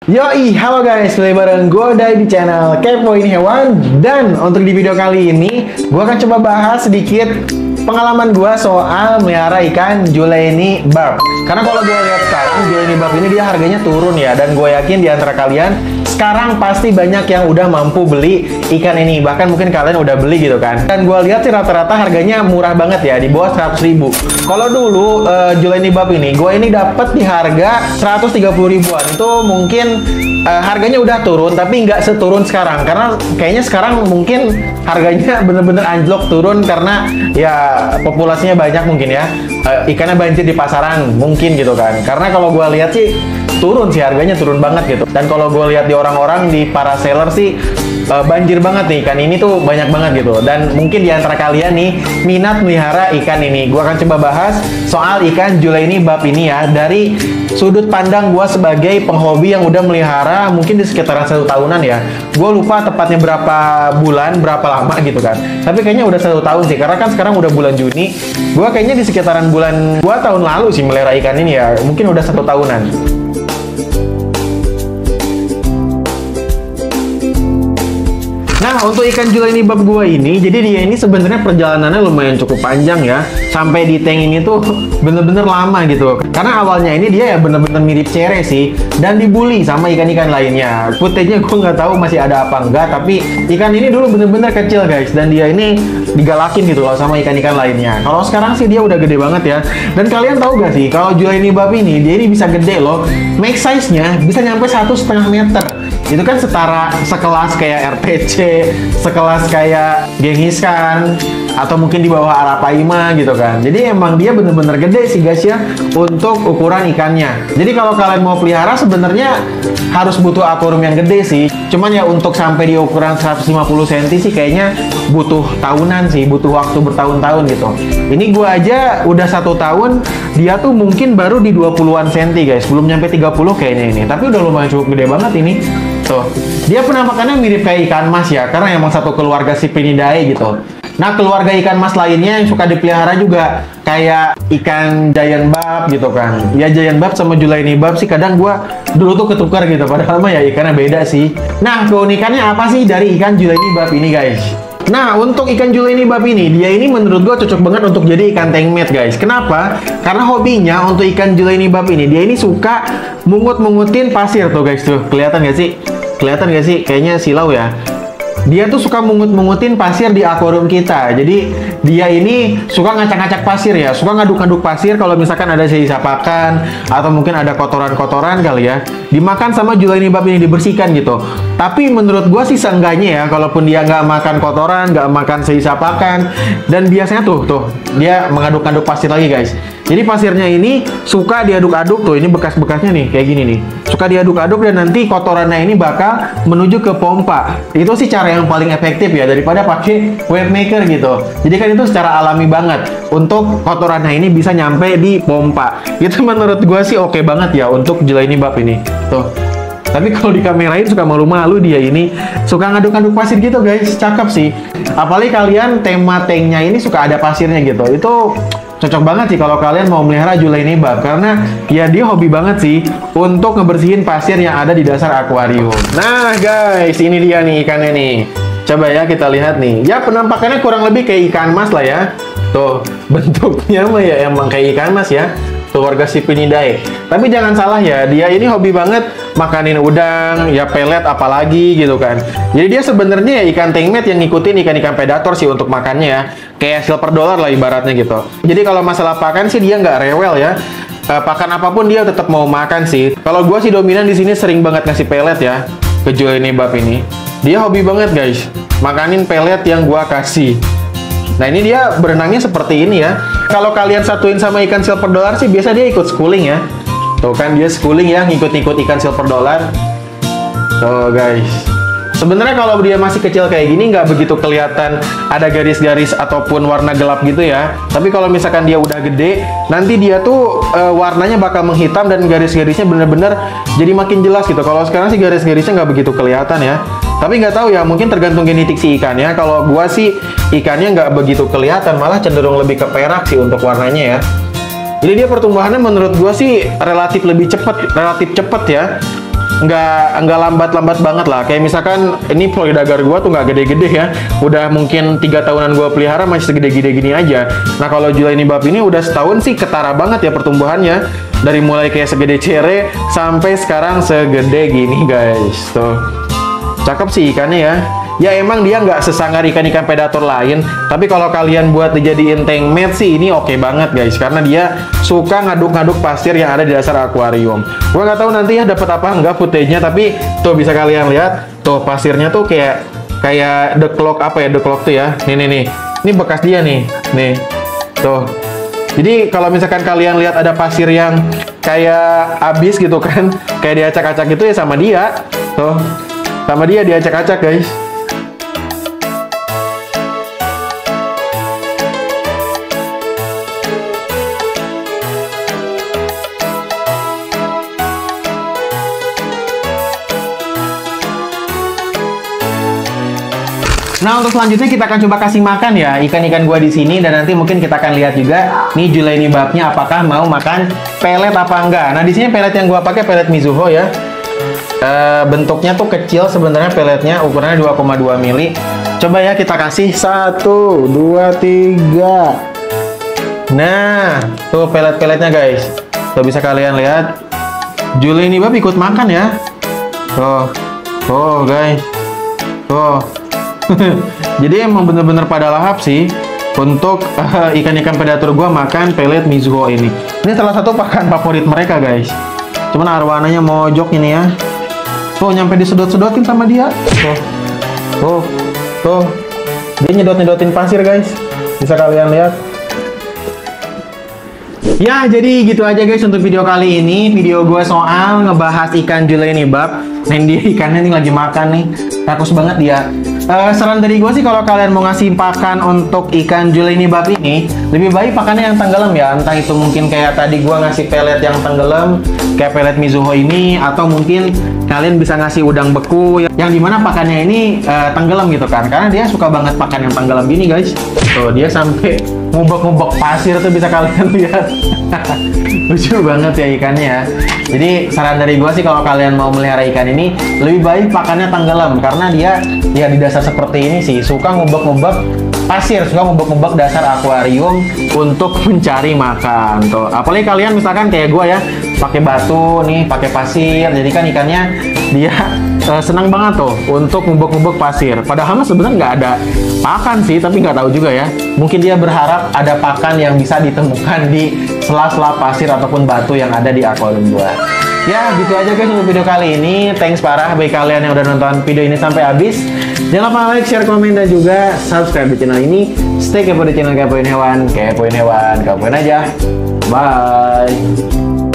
Yoi, halo guys, kembali bareng gue Dai di channel Kepoin Hewan. Dan untuk di video kali ini, gue akan coba bahas sedikit pengalaman gue soal melihara ikan Juleini Barb. Karena kalau gue lihat sekarang, Juleini Barb ini dia harganya turun ya. Dan gue yakin di antara kalian sekarang pasti banyak yang udah mampu beli ikan ini. Bahkan mungkin kalian udah beli gitu kan. Dan gue lihat sih rata-rata harganya murah banget ya, di bawah 100.000. Kalau dulu Juleini Barb ini, gue ini dapat di harga 130 ribuan. Itu mungkin harganya udah turun, tapi nggak seturun sekarang. Karena kayaknya sekarang mungkin harganya bener-bener anjlok turun karena ya populasinya banyak mungkin ya. Ikannya banjir di pasaran mungkin gitu kan. Karena kalau gue lihat sih turun sih, harganya turun banget gitu. Dan kalau gue lihat di orang-orang, di para seller sih banjir banget nih ikan ini tuh, banyak banget gitu. Dan mungkin di antara kalian nih minat melihara ikan ini, gue akan coba bahas soal ikan Juleini Barb ini ya, dari sudut pandang gue sebagai penghobi yang udah melihara mungkin di sekitaran 1 tahunan ya. Gue lupa tepatnya berapa bulan, berapa lama gitu kan, tapi kayaknya udah 1 tahun sih, karena kan sekarang udah bulan Juni. Gue kayaknya di sekitaran bulan 2 tahun lalu sih melihara ikan ini ya, mungkin udah 1 tahunan. Nah, untuk ikan Juleini Barb gua ini, jadi dia ini sebenarnya perjalanannya lumayan cukup panjang ya. Sampai di tank ini tuh bener-bener lama gitu. Karena awalnya ini dia ya bener-bener mirip cere sih, dan dibully sama ikan-ikan lainnya. Footage-nya gue nggak tahu masih ada apa enggak, tapi ikan ini dulu bener-bener kecil guys, dan dia ini digalakin gitu loh sama ikan-ikan lainnya. Kalau sekarang sih dia udah gede banget ya. Dan kalian tahu gak sih, kalau Juleini Barb ini dia ini bisa gede loh. Max size-nya bisa nyampe 1,5 meter. Itu kan setara sekelas kayak RPC, sekelas kayak Genghis Khan, atau mungkin di bawah Arapaima gitu kan. Jadi emang dia bener-bener gede sih guys ya untuk ukuran ikannya. Jadi kalau kalian mau pelihara sebenarnya harus butuh akuarium yang gede sih. Cuman ya untuk sampai di ukuran 150 cm sih kayaknya butuh tahunan sih, butuh waktu bertahun-tahun gitu. Ini gua aja udah 1 tahun, dia tuh mungkin baru di 20-an cm guys, belum nyampe 30 kayaknya ini. Tapi udah lumayan cukup gede banget ini. Tuh, dia penampakannya mirip kayak ikan mas ya, karena emang satu keluarga Cyprinidae gitu. Nah, keluarga ikan mas lainnya yang suka dipelihara juga kayak ikan Giant Barb gitu kan. Ya Giant Barb sama Juleini Barb sih kadang gua dulu tuh ketukar gitu, padahal mah ya ikannya beda sih. Nah, keunikannya apa sih dari ikan Juleini Barb ini guys? Nah, untuk ikan Juleini Barb ini, dia ini menurut gua cocok banget untuk jadi ikan tank mate guys. Kenapa? Karena hobinya untuk ikan Juleini Barb ini, dia ini suka mungut-mungutin pasir tuh guys tuh. Kelihatan gak sih? Kelihatan gak sih? Kayaknya silau ya. Dia tuh suka mungut-mungutin pasir di akuarium kita. Jadi dia ini suka ngacak-ngacak pasir ya, suka ngaduk-ngaduk pasir kalau misalkan ada sisa pakan atau mungkin ada kotoran-kotoran kali ya. Dimakan sama Juleini Barb ini, dibersihkan gitu. Tapi menurut gua sih seenggaknya ya, kalaupun dia nggak makan kotoran, nggak makan sisa pakan, dan biasanya tuh dia mengaduk-aduk pasir lagi guys. Jadi pasirnya ini suka diaduk-aduk tuh, ini bekas-bekasnya nih kayak gini nih. Suka diaduk-aduk dan nanti kotorannya ini bakal menuju ke pompa. Itu sih cara yang paling efektif ya daripada pakai wave maker gitu. Jadi kan itu secara alami banget untuk kotorannya ini bisa nyampe di pompa. Itu menurut gua sih oke banget ya untuk Juleini Barb ini. Tuh. Tapi kalau di kamerain suka malu-malu dia ini, suka ngaduk-ngaduk pasir gitu guys. Cakep sih. Apalagi kalian tema tanknya ini suka ada pasirnya gitu. Itu cocok banget sih kalau kalian mau melihara Juleini Barb, karena ya dia hobi banget sih untuk ngebersihin pasir yang ada di dasar akuarium. Nah guys, ini dia nih ikannya nih. Coba ya kita lihat nih. Ya penampakannya kurang lebih kayak ikan mas lah ya. Tuh, bentuknya mah ya emang kayak ikan mas ya, keluarga Cyprinidae. Tapi jangan salah ya, dia ini hobi banget makanin udang, ya pelet apalagi gitu kan. Jadi dia sebenarnya ya ikan tank mate yang ngikutin ikan-ikan predator sih untuk makannya ya. Kayak silver dollar lah ibaratnya gitu. Jadi kalau masalah pakan sih dia nggak rewel ya. Pakan apapun dia tetap mau makan sih. Kalau gua sih dominan di sini sering banget ngasih pelet ya ke Juleini Barb ini. Dia hobi banget guys, makanin pelet yang gua kasih. Nah ini dia berenangnya seperti ini ya. Kalau kalian satuin sama ikan silver dollar sih biasa dia ikut schooling ya. Tuh kan dia schooling ya, ngikut-ngikut ikan silver dollar. Tuh guys. Sebenarnya kalau dia masih kecil kayak gini nggak begitu kelihatan ada garis-garis ataupun warna gelap gitu ya. Tapi kalau misalkan dia udah gede, nanti dia tuh warnanya bakal menghitam dan garis-garisnya bener-bener jadi makin jelas gitu. Kalau sekarang sih garis-garisnya nggak begitu kelihatan ya. Tapi nggak tahu ya, mungkin tergantung genetik si ikannya. Kalau gua sih ikannya nggak begitu kelihatan, malah cenderung lebih ke perak sih untuk warnanya ya. Jadi dia pertumbuhannya menurut gua sih relatif cepet ya. nggak lambat-lambat banget lah. Kayak misalkan ini Floridagar gua tuh nggak gede-gede ya, udah mungkin 3 tahunan gua pelihara masih segede-gede gini aja. Nah kalau Juleini Bab ini udah setahun sih ketara banget ya pertumbuhannya, dari mulai kayak segede cere sampai sekarang segede gini guys. Tuh cakep sih ikannya ya. Ya emang dia nggak sesangar ikan-ikan predator lain, tapi kalau kalian buat dijadiin tank mate sih ini oke banget guys, karena dia suka ngaduk-ngaduk pasir yang ada di dasar akuarium. Gua nggak tahu nanti ya dapat apa enggak footage-nya, tapi tuh bisa kalian lihat tuh pasirnya tuh kayak the clock apa ya, the clock tuh ya. Nih. Ini bekas dia nih. Tuh. Jadi kalau misalkan kalian lihat ada pasir yang kayak habis gitu kan, kayak diacak-acak gitu ya sama dia. Tuh. Sama dia diacak-acak guys. Nah untuk selanjutnya kita akan coba kasih makan ya ikan-ikan gua di sini, dan nanti mungkin kita akan lihat juga nih Juleini Babnya apakah mau makan pelet apa enggak. Nah di sini pelet yang gua pakai pelet Mizuho ya. Bentuknya tuh kecil sebenarnya peletnya, ukurannya 2,2 mili. Coba ya kita kasih 1, 2, 3. Nah tuh pelet-peletnya guys. Tuh bisa kalian lihat Juleini Bab ikut makan ya. Tuh guys. Tuh. Jadi emang bener-bener pada lahap sih untuk ikan-ikan predator gua makan pelet Mizuho ini. Ini salah satu pakan favorit mereka guys. Cuman arwananya mojok ini ya. Tuh nyampe disedot-sedotin sama dia. Tuh. Dia nyedot-nyedotin pasir guys. Bisa kalian lihat. Ya jadi gitu aja guys untuk video kali ini. Video gue soal ngebahas ikan Juleini Bab. Nah dia ikannya nih lagi makan nih. Rakus banget dia. Saran dari gue sih kalau kalian mau ngasih pakan untuk ikan Juleini Bab ini, lebih baik pakannya yang tenggelam ya. Entah itu mungkin kayak tadi gue ngasih pelet yang tenggelam kayak pelet Mizuho ini, atau mungkin kalian bisa ngasih udang beku yang dimana pakannya ini tenggelam gitu kan, karena dia suka banget pakan yang tenggelam gini guys. Tuh dia sampai ngubek-ngubek pasir tuh bisa kalian lihat. Lucu banget ya ikannya ya. Jadi saran dari gue sih kalau kalian mau melihara ikan ini, lebih baik pakannya tenggelam, karena dia ya di dasar seperti ini sih suka ngubek-ngubek pasir, suka ngubek-ngubek dasar akuarium untuk mencari makan. Tuh apalagi kalian misalkan kayak gue ya, pakai batu nih, pakai pasir, jadi kan ikannya dia senang banget tuh untuk ngubek-ngubek pasir. Padahal sebenarnya nggak ada pakan sih, tapi nggak tahu juga ya. Mungkin dia berharap ada pakan yang bisa ditemukan di sela-sela pasir ataupun batu yang ada di akuarium gua. Ya gitu aja guys untuk video kali ini. Thanks parah bagi kalian yang udah nonton video ini sampai habis. Jangan lupa like, share, komen, dan juga subscribe di channel ini. Stay kepo di channel Kepoin Hewan, kepoin hewan, kepoin aja. Bye.